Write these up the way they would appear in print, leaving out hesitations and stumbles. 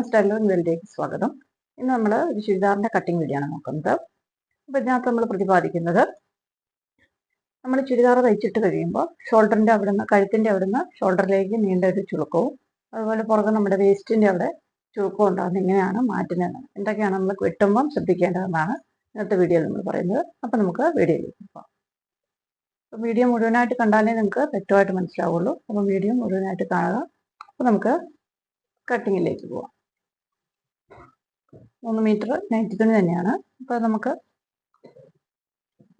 സ്റ്റൈലോ വീഡിയോയിലേക്ക് സ്വാഗതം. ഇന്ന് നമ്മൾ ഒരു ചുരിദാറിന്റെ കട്ടിംഗ് വീഡിയോ ആണ് നോക്കുന്നത്. അപ്പോൾ ഇതിനകത്ത് നമ്മൾ പ്രതിപാദിക്കുന്നത് നമ്മൾ ചുരിദാർ തയ്ച്ചിട്ട് കഴിയുമ്പോൾ ഷോൾഡറിന്റെ അവിടുന്ന് കഴുത്തിന്റെ അവിടുന്ന് ഷോൾഡറിലേക്ക് നീണ്ട ഒരു ചുളുക്കവും അതുപോലെ പുറകെ നമ്മുടെ വേസ്റ്റിന്റെ അവിടെ ചുളുക്കവും ഉണ്ടാകുന്നത് എങ്ങനെയാണ് മാറ്റുന്നത്, എന്തൊക്കെയാണ് നമ്മൾ വെട്ടുമ്പം ശ്രദ്ധിക്കേണ്ടതെന്നാണ് ഇന്നത്തെ വീഡിയോയിൽ നമ്മൾ പറയുന്നത്. അപ്പോൾ നമുക്ക് വീഡിയോയിലേക്ക് പോകാം. അപ്പോൾ വീഡിയോ മുഴുവനായിട്ട് കണ്ടാലേ നിങ്ങൾക്ക് വ്യക്തമായിട്ട് മനസ്സിലാവുള്ളൂ. അപ്പോൾ വീഡിയോ മുഴുവനായിട്ട് കാണുക. അപ്പോൾ നമുക്ക് കട്ടിങ്ങിലേക്ക് പോവാം. 3 മീറ്റർ നൈറ്റി തുണി തന്നെയാണ്. അപ്പോൾ നമുക്ക്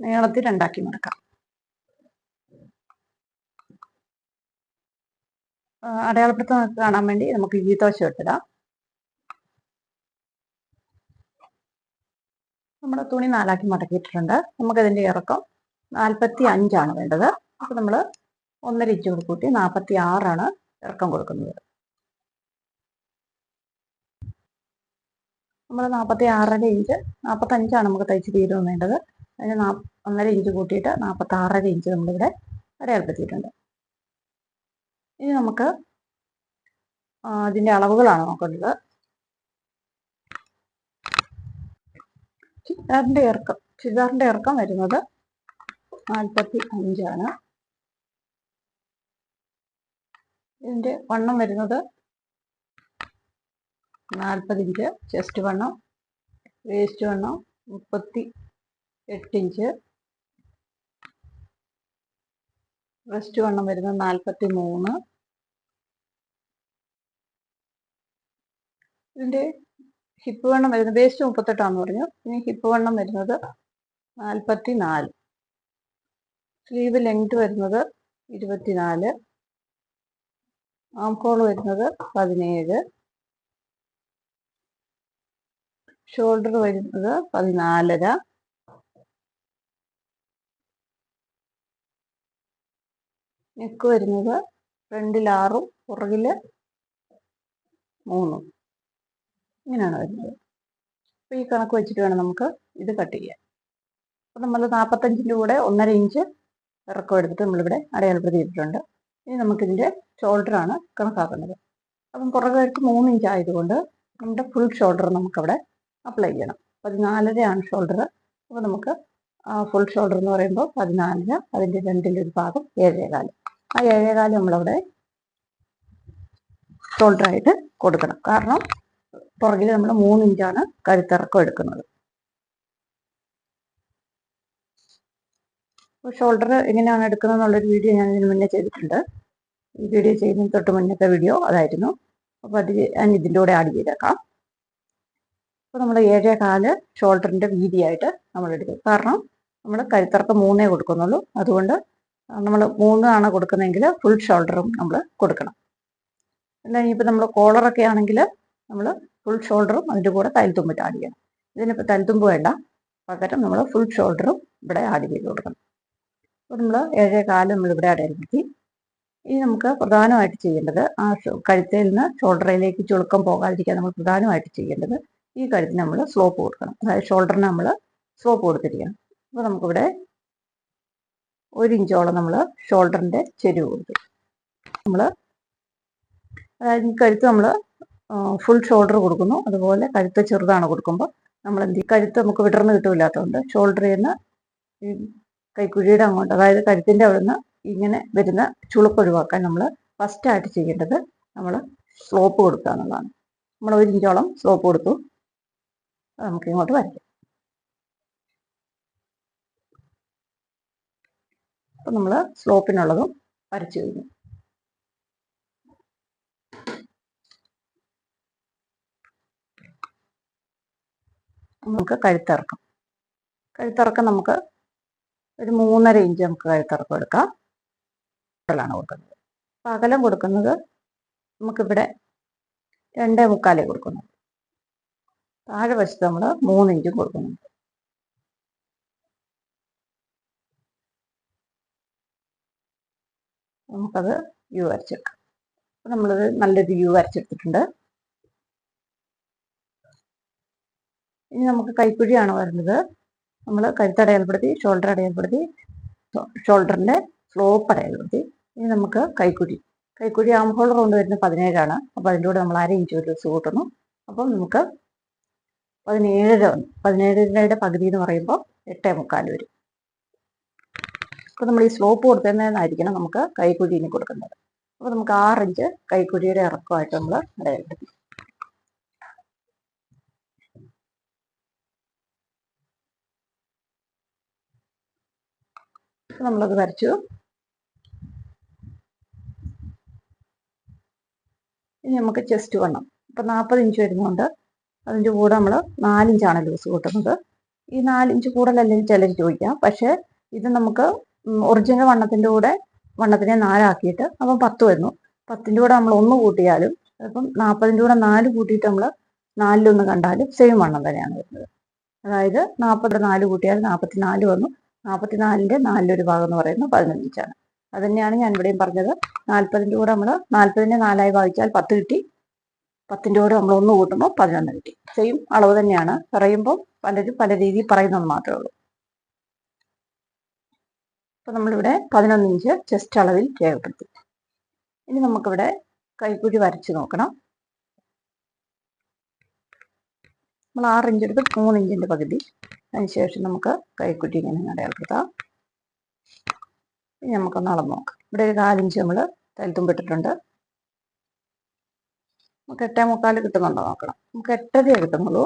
നീളത്തിൽ രണ്ടാക്കി മടക്കാം. അടയാളപ്പെടുത്തം കാണാൻ വേണ്ടി നമുക്ക് ഈത്തോശം ഇട്ടിടാം. നമ്മുടെ തുണി 4 മടക്കിയിട്ടുണ്ട്. നമുക്കതിൻ്റെ ഇറക്കം 45 വേണ്ടത്. അപ്പോൾ നമ്മൾ 1.5 ഇഞ്ച് കൂട്ടി 46 ഇറക്കം കൊടുക്കുന്നത്. നമ്മൾ 46.5 ഇഞ്ച് 45 നമുക്ക് തയ്ച്ച് തീരുവാൻ വേണ്ടത്. അതിന് 1.5 ഇഞ്ച് കൂട്ടിയിട്ട് 46.5 ഇഞ്ച് നമ്മളിവിടെ അടയാളപ്പെടുത്തിയിട്ടുണ്ട്. ഇനി നമുക്ക് അതിൻ്റെ അളവുകളാണ് നോക്കേണ്ടത്. ചുരിദാറിൻ്റെ ഇറക്കം വരുന്നത് 45. ഇതിൻ്റെ വണ്ണം വരുന്നത് 40 ഇഞ്ച്. ചെസ്റ്റ് വണ്ണം, വേസ്റ്റ് വണ്ണം 38 ഇഞ്ച്. ബ്രസ്റ്റ് വണ്ണം വരുന്നത് 43. ഇതിൻ്റെ ഹിപ്പ് വണ്ണം വരുന്നത് വേസ്റ്റ് 38 പറഞ്ഞു. ഇനി ഹിപ്പ് വണ്ണം വരുന്നത് 44. സ്ലീവ് ലെങ്ത് വരുന്നത് 24. ആം ഹോൾ വരുന്നത് 17. ഷോൾഡർ വരുന്നത് 14.5. നെക്ക് വരുന്നത് ഫ്രണ്ടിൽ 6 പുറകിൽ 3. ഇങ്ങനെയാണ് വരുന്നത്. അപ്പോൾ ഈ കണക്ക് വെച്ചിട്ട് വേണം നമുക്ക് ഇത് കട്ട് ചെയ്യാൻ. അപ്പോൾ നമ്മൾ 45-ൻ്റെ കൂടെ 1.5 ഇഞ്ച് ഇറക്കം എടുത്തിട്ട് നമ്മളിവിടെ അടയാളപ്പെടുത്തിയിട്ടുണ്ട്. ഇനി നമുക്കിതിൻ്റെ ഷോൾഡറാണ് കണക്കാക്കുന്നത്. അപ്പം പുറകേക്ക് 3 ഇഞ്ച് ആയതുകൊണ്ട് നമ്മുടെ ഫുൾ ഷോൾഡർ നമുക്കവിടെ അപ്ലൈ ചെയ്യണം. 14.5 ഷോൾഡർ. അപ്പോൾ നമുക്ക് ഫുൾ ഷോൾഡർ എന്ന് പറയുമ്പോൾ 14, അതിൻ്റെ രണ്ടിലൊരു ഭാഗം 7.25. ആ 7.25 നമ്മളവിടെ ഷോൾഡറായിട്ട് കൊടുക്കണം. കാരണം പുറകിൽ നമ്മൾ 3 ഇഞ്ചാണ് കഴുത്തിറക്കം എടുക്കുന്നത്. അപ്പോൾ ഷോൾഡർ എങ്ങനെയാണ് എടുക്കുന്നത് എന്നുള്ളൊരു വീഡിയോ ഞാൻ ഇതിന് മുന്നേ ചെയ്തിട്ടുണ്ട്. ഈ വീഡിയോ ചെയ്യുന്നതിന് തൊട്ട് മുന്നത്തെ വീഡിയോ അതായിരുന്നു. അപ്പോൾ അത് ഞാൻ ഇതിൻ്റെ കൂടെ ആഡ് ചെയ്തേക്കാം. അപ്പോൾ നമ്മൾ 7.25 ഷോൾഡറിൻ്റെ വീതിയായിട്ട് നമ്മൾ എടുക്കും. കാരണം നമ്മൾ കഴുത്തിറക്കം 3 കൊടുക്കുന്നുള്ളൂ. അതുകൊണ്ട് നമ്മൾ 3 കൊടുക്കുന്നതെങ്കിൽ ഫുൾ ഷോൾഡറും നമ്മൾ കൊടുക്കണം. എന്നാൽ ഇനിയിപ്പോൾ നമ്മൾ കോളറൊക്കെ ആണെങ്കിൽ നമ്മൾ ഫുൾ ഷോൾഡറും അതിൻ്റെ കൂടെ തയ്യൽത്തുമ്പിട്ട് ആഡ് ചെയ്യണം. ഇതിനിപ്പോൾ തയ്യൽത്തുമ്പ് വേണ്ട, പകരം നമ്മൾ ഫുൾ ഷോൾഡറും ഇവിടെ ആഡ് ചെയ്ത് കൊടുക്കണം. അപ്പോൾ നമ്മൾ 7.25 നമ്മളിവിടെ അടയാളപ്പെടുത്തി. ഇനി നമുക്ക് പ്രധാനമായിട്ട് ചെയ്യേണ്ടത് ആ കഴുത്തിൽ നിന്ന് ഷോൾഡറിലേക്ക് ചുളുക്കം പോകാതിരിക്കാൻ നമ്മൾ പ്രധാനമായിട്ട് ചെയ്യേണ്ടത് ഈ കഴുത്തിന് നമ്മൾ സ്ലോപ്പ് കൊടുക്കണം. അതായത് ഷോൾഡറിന് നമ്മൾ സ്ലോപ്പ് കൊടുത്തിരിക്കണം. അപ്പോൾ നമുക്കിവിടെ 1 ഇഞ്ചോളം നമ്മൾ ഷോൾഡറിൻ്റെ ചെരിവ് കൊടുത്തു. നമ്മൾ അതായത് ഈ കഴുത്ത് നമ്മൾ ഫുൾ ഷോൾഡർ കൊടുക്കുന്നു. അതുപോലെ കഴുത്ത് ചെറുതാണ് കൊടുക്കുമ്പോൾ നമ്മൾ എന്ത് ചെയ്യും, കഴുത്ത് നമുക്ക് വിടർന്ന് കിട്ടില്ലാത്തതുകൊണ്ട് ഷോൾഡറിൽ നിന്ന് ഈ കൈക്കുഴിയുടെ അങ്ങോട്ട്, അതായത് കഴുത്തിൻ്റെ അവിടെ നിന്ന് ഇങ്ങനെ വരുന്ന ചുളുക്ക് ഒഴിവാക്കാൻ നമ്മൾ ഫസ്റ്റായിട്ട് ചെയ്യേണ്ടത് നമ്മൾ സ്ലോപ്പ് കൊടുക്കുക എന്നുള്ളതാണ്. നമ്മൾ 1 ഇഞ്ചോളം സ്ലോപ്പ് കൊടുത്തു. നമുക്ക് ഇങ്ങോട്ട് വരയ്ക്കാം. അപ്പം നമ്മൾ സ്ലോപ്പിനുള്ളതും വരച്ചു കഴിഞ്ഞു. നമുക്ക് കഴുത്തിറക്കം നമുക്ക് ഒരു 3.5 ഇഞ്ച് നമുക്ക് കഴുത്തിറക്കം എടുക്കാം. ാണ് കൊടുക്കുന്നത്. അപ്പം അകലം കൊടുക്കുന്നത് നമുക്കിവിടെ 2.25 കൊടുക്കുന്നു. താഴെ വശത്ത് നമ്മൾ 3 ഇഞ്ചും കൊടുക്കുന്നുണ്ട്. നമുക്കത് യു വരച്ചെടുക്കാം. അപ്പം നമ്മളത് നല്ലൊരു യു വരച്ചെടുത്തിട്ടുണ്ട്. ഇനി നമുക്ക് കൈക്കുഴിയാണ് വരുന്നത്. നമ്മൾ കഴുത്ത് അടയാളപ്പെടുത്തി, ഷോൾഡർ അടയാളപ്പെടുത്തി, ഷോൾഡറിൻ്റെ സ്ലോപ്പ് അടയാളപ്പെടുത്തി. ഇനി നമുക്ക് കൈക്കുഴി ആം ഹോൾ റൗണ്ട് വരുന്നത് 17. അപ്പോൾ അതിൻ്റെ കൂടെ നമ്മൾ 1/2 ഇഞ്ച് ഒരു ദിവസം കൂട്ടുന്നു. അപ്പം നമുക്ക് 17.5 വന്നു. 17.5യുടെ പകുതി എന്ന് പറയുമ്പോൾ 8.25 വരും. അപ്പോൾ നമ്മൾ ഈ സ്ലോപ്പ് കൊടുക്കുന്നതിനായിരിക്കണം നമുക്ക് കൈക്കുഴിന് കൊടുക്കുന്നത്. അപ്പോൾ നമുക്ക് 6 ഇഞ്ച് കൈക്കുഴിയുടെ ഇറക്കമായിട്ട് നമ്മൾ അടയാളപ്പെടുത്തി. നമ്മളത് വരച്ചു. ഇനി നമുക്ക് ചെസ്റ്റ് വണ്ണം. ഇപ്പം 40 ഇഞ്ച് വരുന്നുണ്ട്. അതിൻ്റെ കൂടെ നമ്മൾ 4 ഇഞ്ചാണ് ലൂസ് കൂട്ടുന്നത്. ഈ 4 ഇഞ്ച് കൂടുതലല്ലെങ്കിൽ ചിലർ ചോദിക്കാം. പക്ഷേ ഇത് നമുക്ക് ഒറിജിനൽ വണ്ണത്തിനെ 4 ആക്കിയിട്ട് അപ്പം 10 വരുന്നു. 10ൻ്റെ കൂടെ നമ്മൾ 1 കൂട്ടിയാലും അപ്പം 40ൻ്റെ കൂടെ 4 കൂട്ടിയിട്ട് നമ്മൾ 4 കണ്ടാലും സെയിം വണ്ണം തന്നെയാണ് വരുന്നത്. അതായത് 40 4 കൂട്ടിയാൽ 44 വന്നു. 44ൻ്റെ 4 ഭാഗം എന്ന് പറയുന്നത് 11 ഇഞ്ചാണ്. അത് തന്നെയാണ് ഞാൻ ഇവിടെയും പറഞ്ഞത്. 40ൻ്റെ കൂടെ നമ്മൾ 40നെ 4 ഭാഗിച്ചാൽ 10 കിട്ടി. 10ൻ്റെ കൂടെ നമ്മൾ 1 കൂട്ടുമ്പോൾ 11 കിട്ടി. സെയിം അളവ് തന്നെയാണ്. പറയുമ്പോൾ പലരും പല രീതിയിൽ പറയുന്നത് മാത്രമേ ഉള്ളൂ. അപ്പോൾ നമ്മളിവിടെ 11 ഇഞ്ച് ചെസ്റ്റ് അളവിൽ രേഖപ്പെടുത്തി. ഇനി നമുക്കിവിടെ കൈക്കുഴി വരച്ച് നോക്കണം. നമ്മൾ 6 ഇഞ്ച് എടുത്ത് 3 ഇഞ്ചിൻ്റെ പകുതി. അതിനുശേഷം നമുക്ക് കൈക്കുഴി ഇങ്ങനെ അടയാളപ്പെടുത്താം. ഇനി നമുക്കൊന്ന് അളന്ന് നോക്കാം. ഇവിടെ ഒരു 4 ഇഞ്ച് നമ്മൾ തലത്തുമ്പിട്ടിട്ടുണ്ട്. നമുക്ക് 8.25 കിട്ടുന്നുണ്ടോ നോക്കണം. നമുക്ക് 8.5 കിട്ടുന്നുള്ളൂ.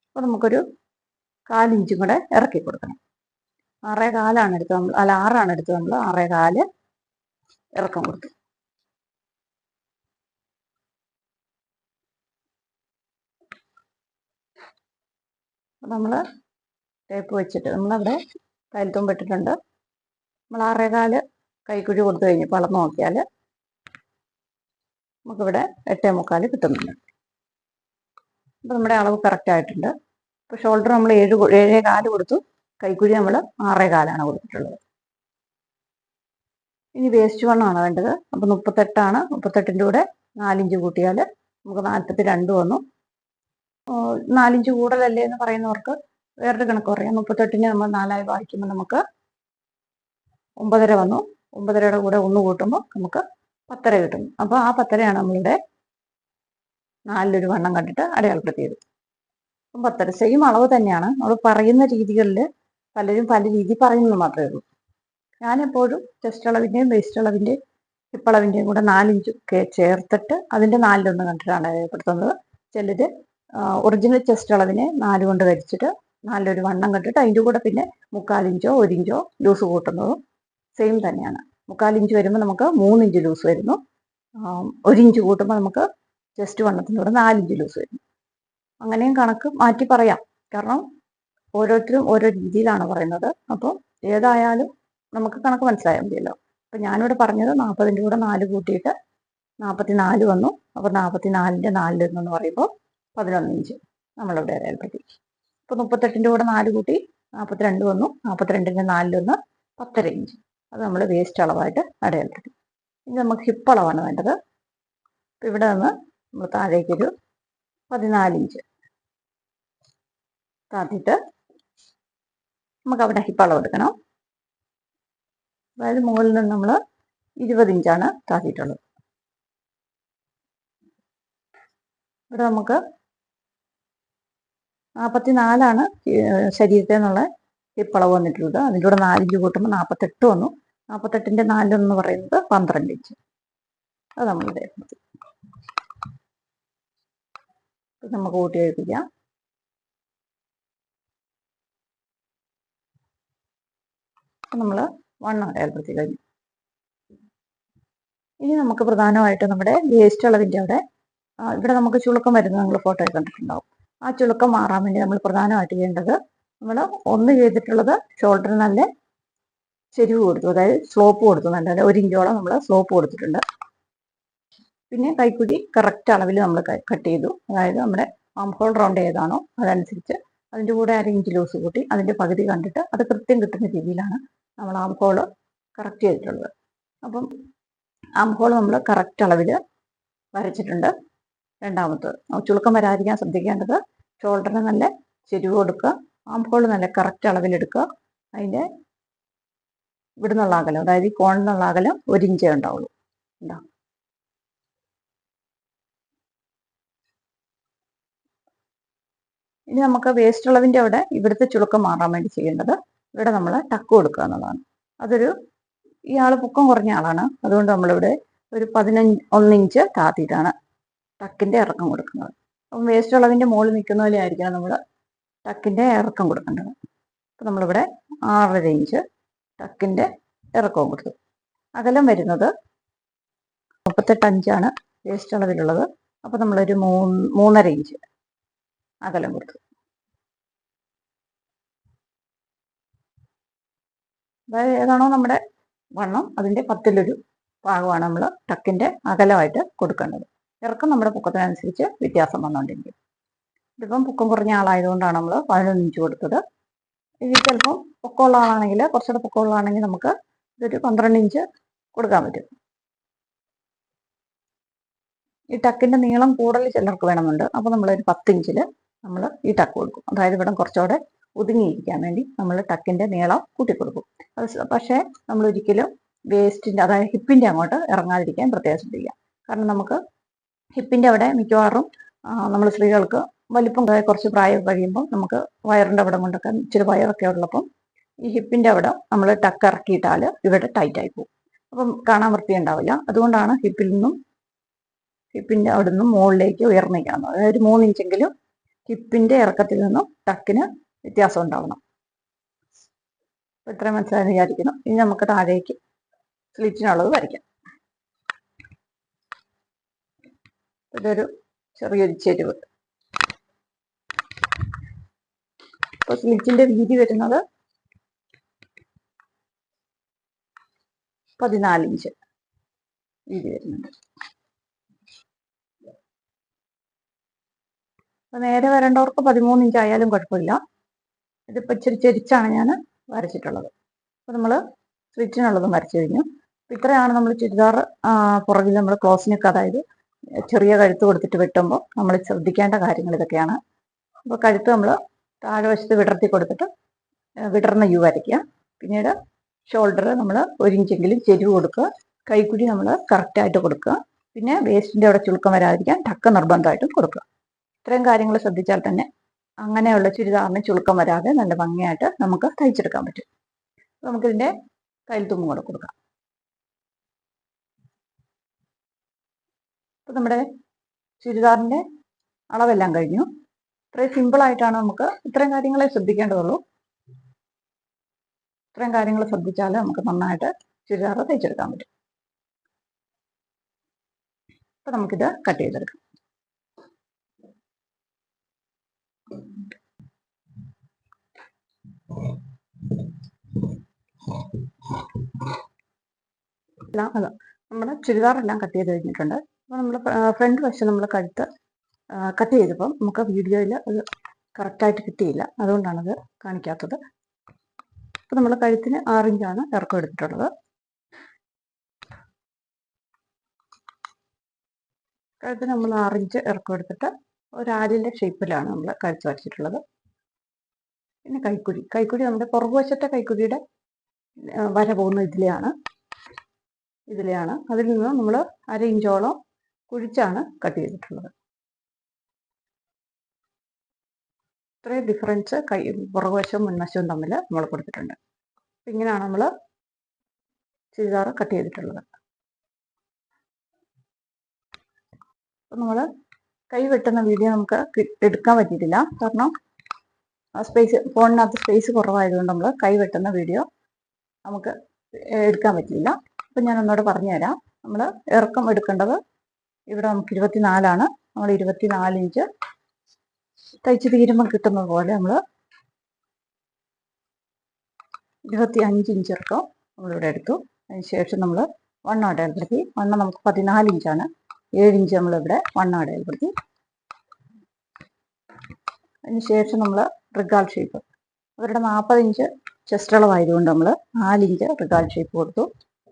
അപ്പോൾ നമുക്കൊരു 4 ഇഞ്ചും കൂടെ ഇറക്കി കൊടുക്കണം. 6.25 എടുത്ത് നമ്മൾ 6 എടുത്ത് നമ്മൾ 6.25 ഇറക്കം കൊടുത്തു. നമ്മൾ ടേപ്പ് വെച്ചിട്ട് നമ്മളവിടെ തലത്തുമ്പിട്ടിട്ടുണ്ട്. നമ്മൾ 6.25 കൈക്കുഴി കൊടുത്തു കഴിഞ്ഞപ്പോൾ അളന്ന് നോക്കിയാൽ നമുക്കിവിടെ 8.25 കിട്ടുന്നുണ്ട്. അപ്പോൾ നമ്മുടെ അളവ് കറക്റ്റ് ആയിട്ടുണ്ട്. ഇപ്പോൾ ഷോൾഡർ നമ്മൾ 7.25 കൊടുത്തു. കൈക്കുഴി നമ്മൾ 6.25 കൊടുത്തിട്ടുള്ളത്. ഇനി വേസ്റ്റ് വണ്ണമാണ് വേണ്ടത്. അപ്പോൾ 38ആണ്. 38ൻ്റെ കൂടെ 4 ഇഞ്ച് കൂട്ടിയാൽ നമുക്ക് 42 വന്നു. 4 ഇഞ്ച് കൂടുതലല്ലേ എന്ന് പറയുന്നവർക്ക് വേറൊരു കണക്ക് പറയാം. 38നെ നമ്മൾ 4 ഭാഗിക്കുമ്പോൾ നമുക്ക് 9.5 വന്നു. 9.5യുടെ കൂടെ 1 കൂട്ടുമ്പോൾ നമുക്ക് 10.5 കിട്ടും. അപ്പോൾ ആ 10.5ആണ് നമ്മളിവിടെ 4 വണ്ണം കണ്ടിട്ട് അടയാളപ്പെടുത്തിയത്. അപ്പം 10.5 സെയിം അളവ് തന്നെയാണ്. നമ്മൾ പറയുന്ന രീതികളിൽ പലരും പല രീതി പറയുന്നത് മാത്രമേ ഉള്ളൂ. ഞാനെപ്പോഴും ചെസ്റ്റ് അളവിൻ്റെയും വേസ്റ്റ് അളവിൻ്റെയും ഹിപ്പ് അളവിൻ്റെയും കൂടെ 4 ഇഞ്ച് ചേർത്തിട്ട് അതിൻ്റെ 4 കണ്ടിട്ടാണ് അടയാളപ്പെടുത്തുന്നത്. ചിലർ ഒറിജിനൽ ചെസ്റ്റ് അളവിനെ 4 കൊണ്ട് ഹരിച്ചിട്ട് 4 വണ്ണം കണ്ടിട്ട് അതിൻ്റെ കൂടെ പിന്നെ 3/4 ഇഞ്ചോ 1 ഇഞ്ചോ ലൂസ് കൂട്ടുന്നതും സെയിം തന്നെയാണ്. 3/4 ഇഞ്ച് വരുമ്പോൾ നമുക്ക് 3 ഇഞ്ച് ലൂസ് വരുന്നു. 1 ഇഞ്ച് കൂട്ടുമ്പോൾ നമുക്ക് ചെസ്റ്റ് വണ്ണത്തിൻ്റെ കൂടെ 4 ഇഞ്ച് ലൂസ് വരുന്നു. അങ്ങനെയും കണക്ക് മാറ്റി പറയാം. കാരണം ഓരോരുത്തരും ഓരോ രീതിയിലാണ് പറയുന്നത്. അപ്പോൾ ഏതായാലും നമുക്ക് കണക്ക് മനസ്സിലായാൽ മതിയല്ലോ. അപ്പം ഞാനിവിടെ പറഞ്ഞത് 40ൻ്റെ കൂടെ 4 കൂട്ടിയിട്ട് 44 വന്നു. അപ്പോൾ 44ൻ്റെ 4 എന്ന് പറയുമ്പോൾ 11 ഇഞ്ച് നമ്മളിവിടെ അടയാളപ്പെടുത്തി. ഇപ്പോൾ 38ൻ്റെ കൂടെ 4 കൂട്ടി 42 വന്നു. 42ൻ്റെ 4 10.5 ഇഞ്ച്. അത് നമ്മൾ വേസ്റ്റ് അളവായിട്ട് അടയാളപ്പെടുത്തി. ഇനി നമുക്ക് ഹിപ്പ് അളവാണ് വേണ്ടത്. അപ്പോൾ ഇവിടെ നിന്ന് നമ്മൾ താഴേക്കൊരു 14 ഇഞ്ച് താത്തിയിട്ട് നമുക്ക് അവിടെ ഹിപ്പ് അളവ് എടുക്കണം. അതായത് മുകളിൽ നിന്ന് നമ്മൾ 20 ഇഞ്ചാണ് താത്തിയിട്ടുള്ളത്. ഇവിടെ നമുക്ക് 44ആണ് ശരീരത്തിൽ നിന്നുള്ള ഹിപ്പ് അളവ് വന്നിട്ടുള്ളത്. അതിൻ്റെ കൂടെ 4 ഇഞ്ച് കൂട്ടുമ്പോൾ 48 വന്നു. 48ൻ്റെ 4 എന്ന് പറയുന്നത് 12 ഇഞ്ച്. അത് നമ്മളിവിടെ നമുക്ക് കൂട്ടി എഴുതിക്കാം. നമ്മൾ വണ്ണം അടയാളപ്പെടുത്തി കഴിഞ്ഞു. ഇനി നമുക്ക് പ്രധാനമായിട്ട് നമ്മുടെ വേസ്റ്റ് അളവിൻ്റെ അവിടെ ഇവിടെ നമുക്ക് ചുളുക്കം വരുന്നത് നിങ്ങൾ ഫോട്ടോയിൽ കണ്ടിട്ടുണ്ടാവും. ആ ചുളുക്കം മാറാൻ വേണ്ടി നമ്മൾ പ്രധാനമായിട്ട് ചെയ്യേണ്ടത് നമ്മൾ ഒന്ന് ചെയ്തിട്ടുള്ളത് ഷോൾഡറിന് നല്ല ചെരിവ് കൊടുത്തു, അതായത് സ്ലോപ്പ് കൊടുത്തു. നല്ല 1 ഇഞ്ചോളം നമ്മൾ സ്ലോപ്പ് കൊടുത്തിട്ടുണ്ട്. പിന്നെ കൈക്കുഴി കറക്റ്റ് അളവിൽ നമ്മൾ കട്ട് ചെയ്തു. അതായത് നമ്മുടെ ആം ഹോൾ റൗണ്ട് ഏതാണോ അതനുസരിച്ച് അതിൻ്റെ കൂടെ 1/2 ഇഞ്ച് ലൂസ് കൂട്ടി അതിൻ്റെ പകുതി കണ്ടിട്ട് അത് കൃത്യം കിട്ടുന്ന രീതിയിലാണ് നമ്മൾ ആം ഹോൾ കറക്റ്റ് ചെയ്തിട്ടുള്ളത്. അപ്പം ആം ഹോൾ നമ്മൾ കറക്റ്റ് അളവിൽ വരച്ചിട്ടുണ്ട്. രണ്ടാമത്തത് ചുളുക്കം വരാതിരിക്കാൻ ശ്രദ്ധിക്കേണ്ടത് ഷോൾഡറിന് നല്ല ചെരിവ് കൊടുക്കുക. ആം ഹോൾ നല്ല കറക്റ്റ് അളവിലെടുക്കുക. അതിൻ്റെ ഇവിടുന്നുള്ള അകലം, അതായത് ഈ കോണിൽ നിന്നുള്ള അകലം 1 ഇഞ്ചേ ഉണ്ടാവുള്ളൂ. ഉണ്ടാവും. ഇനി നമുക്ക് വേസ്റ്റ് അളവിൻ്റെ അവിടെ ഇവിടുത്തെ ചുളുക്കം മാറാൻ വേണ്ടി ചെയ്യേണ്ടത് ഇവിടെ നമ്മൾ ടക്ക് കൊടുക്കുക എന്നുള്ളതാണ്. അതൊരു ഇയാൾ പൊക്കം കുറഞ്ഞ ആളാണ്, അതുകൊണ്ട് നമ്മളിവിടെ ഒരു 1 ഇഞ്ച് താത്തിയിട്ടാണ് ടക്കിൻ്റെ ഇറക്കം കൊടുക്കുന്നത്. അപ്പം വേസ്റ്റ് അളവിൻ്റെ മുകളിൽ നിൽക്കുന്ന പോലെ ആയിരിക്കണം നമ്മൾ ടക്കിൻ്റെ ഇറക്കം കൊടുക്കേണ്ടത്. അപ്പം നമ്മളിവിടെ 6.5 ഇഞ്ച് ടക്കിൻ്റെ ഇറക്കവും കൊടുത്തു. അകലം വരുന്നത് 38 ഇഞ്ചാണ് വേസ്റ്റ് അളവിലുള്ളത്. അപ്പോൾ നമ്മളൊരു 3.5 ഇഞ്ച് അകലം കൊടുത്തു. അതായത് ഏതാണോ നമ്മുടെ വണ്ണം അതിൻ്റെ 10ൽ1 ഭാഗമാണ് നമ്മൾ ടക്കിൻ്റെ അകലമായിട്ട് കൊടുക്കേണ്ടത്. ഇറക്കം നമ്മുടെ പൊക്കത്തിനനുസരിച്ച് വ്യത്യാസം വന്നുകൊണ്ടിരിക്കും. ഇതിപ്പം പൊക്കം കുറഞ്ഞ ആളായതുകൊണ്ടാണ് നമ്മൾ 11 ഇഞ്ച് കൊടുത്തത്. ഇത് ചിലപ്പം പൊക്കമുള്ള ആളാണെങ്കിൽ, കുറച്ചുകൂടെ പൊക്കമുള്ള ആണെങ്കിൽ നമുക്ക് ഇതൊരു 12 ഇഞ്ച് കൊടുക്കാൻ പറ്റും. ഈ ടക്കിൻ്റെ നീളം കൂടുതൽ ചിലർക്ക് വേണമെന്നുണ്ട്. അപ്പോൾ നമ്മളൊരു 10 ഇഞ്ചിൽ നമ്മൾ ഈ ടക്ക് കൊടുക്കും. അതായത് ഇവിടെ കുറച്ചുകൂടെ ഒതുങ്ങിയിരിക്കാൻ വേണ്ടി നമ്മൾ ടക്കിൻ്റെ നീളം കൂട്ടിക്കൊടുക്കും. പക്ഷേ നമ്മൾ ഒരിക്കലും വേസ്റ്റിൻ്റെ, അതായത് ഹിപ്പിൻ്റെ അങ്ങോട്ട് ഇറങ്ങാതിരിക്കാൻ പ്രത്യേകം ശ്രദ്ധിക്കുക. കാരണം നമുക്ക് ഹിപ്പിൻ്റെ അവിടെ മിക്കവാറും നമ്മൾ സ്ത്രീകൾക്ക് വലിപ്പം കുറച്ച് പ്രായം കഴിയുമ്പോൾ നമുക്ക് വയറിൻ്റെ അവിടെ കൊണ്ടൊക്കെ ഇച്ചിരി വയറൊക്കെ ഉള്ളപ്പം ഈ ഹിപ്പിൻ്റെ അവിടെ നമ്മൾ ടക്ക് ഇറക്കിയിട്ടാൽ ഇവിടെ ടൈറ്റായി പോകും. അപ്പം കാണാൻ വൃത്തിയുണ്ടാവില്ല. അതുകൊണ്ടാണ് ഹിപ്പിൻ്റെ അവിടെ നിന്നും മുകളിലേക്ക് ഉയർന്നിരിക്കുന്നത്. അതായത് 3 ഇഞ്ചെങ്കിലും ഹിപ്പിൻ്റെ ഇറക്കത്തിൽ നിന്നും ടക്കിന് വ്യത്യാസം ഉണ്ടാവണം. ഇത്രയും മനസ്സിലായി വിചാരിക്കുന്നു. ഇനി നമുക്ക് താഴേക്ക് സ്ലിറ്റിനുള്ളത് വരയ്ക്കാം. ഇതൊരു ചെറിയൊരു ചെരുവ്. അപ്പോൾ സ്ലിറ്റിൻ്റെ വീതി വരുന്നത് 14 ഇഞ്ച് വീതി വരുന്നുണ്ട്. അപ്പോൾ നേരെ വരേണ്ടവർക്ക് 13 ഇഞ്ച് ആയാലും കുഴപ്പമില്ല. ഇതിപ്പോൾ ഇച്ചിരി ചെരിച്ചാണ് ഞാൻ വരച്ചിട്ടുള്ളത്. അപ്പോൾ നമ്മൾ സ്ലിറ്റിനുള്ളതും വരച്ചു കഴിഞ്ഞു. അപ്പോൾ ഇത്രയാണ് നമ്മൾ ചുരിദാർ പുറകിൽ നമ്മൾ ക്ലോസ് നെക്ക്, അതായത് ചെറിയ കഴുത്ത് കൊടുത്തിട്ട് വെട്ടുമ്പോൾ നമ്മൾ ശ്രദ്ധിക്കേണ്ട കാര്യങ്ങൾ ഇതൊക്കെയാണ്. അപ്പോൾ കഴുത്ത് നമ്മൾ താഴെ വശത്ത് വിടർത്തി കൊടുത്തിട്ട് വിടർന്ന യു വരയ്ക്കുക. പിന്നീട് ഷോൾഡർ നമ്മൾ 1 ഇഞ്ചെങ്കിലും ചെരിവ് കൊടുക്കുക. കൈക്കുഴി നമ്മൾ കറക്റ്റായിട്ട് കൊടുക്കുക. പിന്നെ വേസ്റ്റിൻ്റെ അവിടെ ചുളുക്കം വരാതിരിക്കാൻ ടക്ക് നിർബന്ധമായിട്ടും കൊടുക്കുക. ഇത്രയും കാര്യങ്ങൾ ശ്രദ്ധിച്ചാൽ തന്നെ അങ്ങനെയുള്ള ചുരിദാറിന് ചുളുക്കം വരാതെ നല്ല ഭംഗിയായിട്ട് നമുക്ക് തയ്ച്ചെടുക്കാൻ പറ്റും. നമുക്കിതിൻ്റെ കയ്യിൽ കൂടെ കൊടുക്കാം. അപ്പോൾ നമ്മുടെ ചുരിദാറിൻ്റെ അളവെല്ലാം കഴിഞ്ഞു. ഇത്രയും സിമ്പിളായിട്ടാണ്, നമുക്ക് ഇത്രയും കാര്യങ്ങളെ ശ്രദ്ധിക്കേണ്ടതുള്ളൂ. ഇത്രയും കാര്യങ്ങൾ ശ്രദ്ധിച്ചാൽ നമുക്ക് നന്നായിട്ട് ചുരിദാർ തയ്ച്ചെടുക്കാൻ പറ്റും. അപ്പോൾ നമുക്കിത് കട്ട് ചെയ്തെടുക്കാം. അതാ നമ്മുടെ ചുരിദാറെല്ലാം കട്ട് ചെയ്ത് കഴിഞ്ഞിട്ടുണ്ട്. അപ്പോൾ നമ്മൾ ഫ്രണ്ട് വശം നമ്മൾ കഴുത്ത് കട്ട് ചെയ്തപ്പം നമുക്ക് വീഡിയോയിൽ അത് കറക്റ്റായിട്ട് കിട്ടിയില്ല, അതുകൊണ്ടാണത് കാണിക്കാത്തത്. അപ്പോൾ നമ്മൾ കഴുത്തിന് 6 ഇഞ്ചാണ് ഇറക്കം എടുത്തിട്ടുള്ളത്. കഴുത്തിന് നമ്മൾ 6 ഇഞ്ച് ഇറക്കം എടുത്തിട്ട് ഒരു ആലിൻ്റെ ഷേപ്പിലാണ് നമ്മൾ കഴുത്ത് വരച്ചിട്ടുള്ളത്. പിന്നെ കൈക്കുഴി നമ്മുടെ പുറകുവശത്തെ കൈക്കുഴിയുടെ വര പോകുന്ന ഇതിലെയാണ്. അതിൽ നിന്ന് നമ്മൾ 1/2 ഇഞ്ചോളം കുഴിച്ചാണ് കട്ട് ചെയ്തിട്ടുള്ളത്. ഇത്രയും ഡിഫറൻസ് പുറകുവശവും മുൻവശവും തമ്മിൽ നമ്മൾ കൊടുത്തിട്ടുണ്ട്. അപ്പം ഇങ്ങനെയാണ് നമ്മൾ ചുരിദാർ കട്ട് ചെയ്തിട്ടുള്ളത്. അപ്പം നമ്മൾ കൈ വെട്ടുന്ന വീഡിയോ നമുക്ക് എടുക്കാൻ പറ്റിയിട്ടില്ല. കാരണം ഫോണിനകത്ത് സ്പേസ് കുറവായതുകൊണ്ട് നമ്മൾ കൈ വെട്ടുന്ന വീഡിയോ നമുക്ക് എടുക്കാൻ പറ്റില്ല. അപ്പം ഞാൻ ഒന്നുകൂടെ പറഞ്ഞുതരാം. നമ്മൾ ഇറക്കം എടുക്കേണ്ടത് ഇവിടെ നമുക്ക് 24 നമ്മൾ 24 ഇഞ്ച് തയ്ച്ച് തീരുമ്പോൾ കിട്ടുന്നത് പോലെ നമ്മൾ 25 ഇഞ്ച് ഇറക്കം നമ്മളിവിടെ എടുത്തു. അതിന് ശേഷം നമ്മൾ വണ്ണം അടയാളപ്പെടുത്തി. വണ്ണം നമുക്ക് 14 ഇഞ്ചാണ്. 7 ഇഞ്ച് നമ്മളിവിടെ വണ്ണം അടയാളപ്പെടുത്തി. അതിന് ശേഷം നമ്മൾ റിഗാൾ ഷേപ്പ്, അവരുടെ 40 ഇഞ്ച് ചെസ്റ്റ് അളവായതുകൊണ്ട് നമ്മൾ 4 ഇഞ്ച് റിഗാൾ ഷേപ്പ് കൊടുത്തു.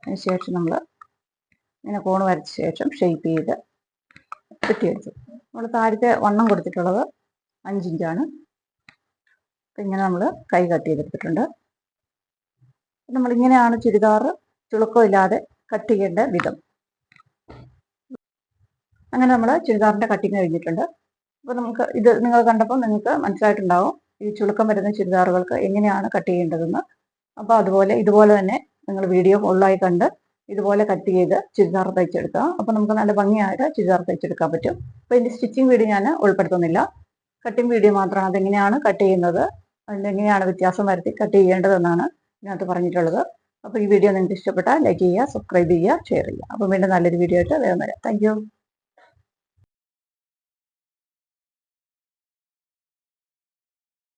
അതിന് ശേഷം നമ്മൾ ഇങ്ങനെ കോണ് വരച്ച ശേഷം ഷേപ്പ് ചെയ്ത് വെട്ടിയെടുത്തു. നമ്മൾ താഴത്തെ വണ്ണം കൊടുത്തിട്ടുള്ളത് 5 ഇഞ്ചാണ്. അപ്പം ഇങ്ങനെ നമ്മൾ കൈ കട്ട് ചെയ്തെടുത്തിട്ടുണ്ട്. നമ്മളിങ്ങനെയാണ് ചുരിദാർ ചുളുക്കമില്ലാതെ കട്ട് ചെയ്യേണ്ട വിധം. അങ്ങനെ നമ്മൾ ചുരിദാറിൻ്റെ കട്ടിങ് കഴിഞ്ഞിട്ടുണ്ട്. അപ്പോൾ നമുക്ക് ഇത് നിങ്ങൾ കണ്ടപ്പോൾ നിങ്ങൾക്ക് മനസ്സിലായിട്ടുണ്ടാവും ഈ ചുളുക്കം വരുന്ന ചുരിദാറുകൾക്ക് എങ്ങനെയാണ് കട്ട് ചെയ്യേണ്ടതെന്ന്. അപ്പോൾ ഇതുപോലെ തന്നെ നിങ്ങൾ വീഡിയോ ഫുള്ളായി കണ്ട് ഇതുപോലെ കട്ട് ചെയ്ത് ചുരിദാർ തയ്ച്ചെടുക്കുക. അപ്പോൾ നമുക്ക് നല്ല ഭംഗിയായിട്ട് ചുരിദാർ തയ്ച്ചെടുക്കാൻ പറ്റും. അപ്പോൾ ഇതിൻ്റെ സ്റ്റിച്ചിങ് വീഡിയോ ഞാൻ ഉൾപ്പെടുത്തുന്നില്ല, കട്ടിങ് വീഡിയോ മാത്രമാണ്. അതെങ്ങനെയാണ് കട്ട് ചെയ്യുന്നത്, അതിലെങ്ങനെയാണ് വ്യത്യാസം വരുത്തി കട്ട് ചെയ്യേണ്ടതെന്നാണ് ഇതിനകത്ത് പറഞ്ഞിട്ടുള്ളത്. അപ്പോൾ ഈ വീഡിയോ നിങ്ങൾക്ക് ഇഷ്ടപ്പെട്ടാൽ ലൈക്ക് ചെയ്യുക, സബ്സ്ക്രൈബ് ചെയ്യുക, ഷെയർ ചെയ്യുക. അപ്പോൾ വീണ്ടും നല്ലൊരു വീഡിയോ ആയിട്ട് വേഗം വരാം. Thank you.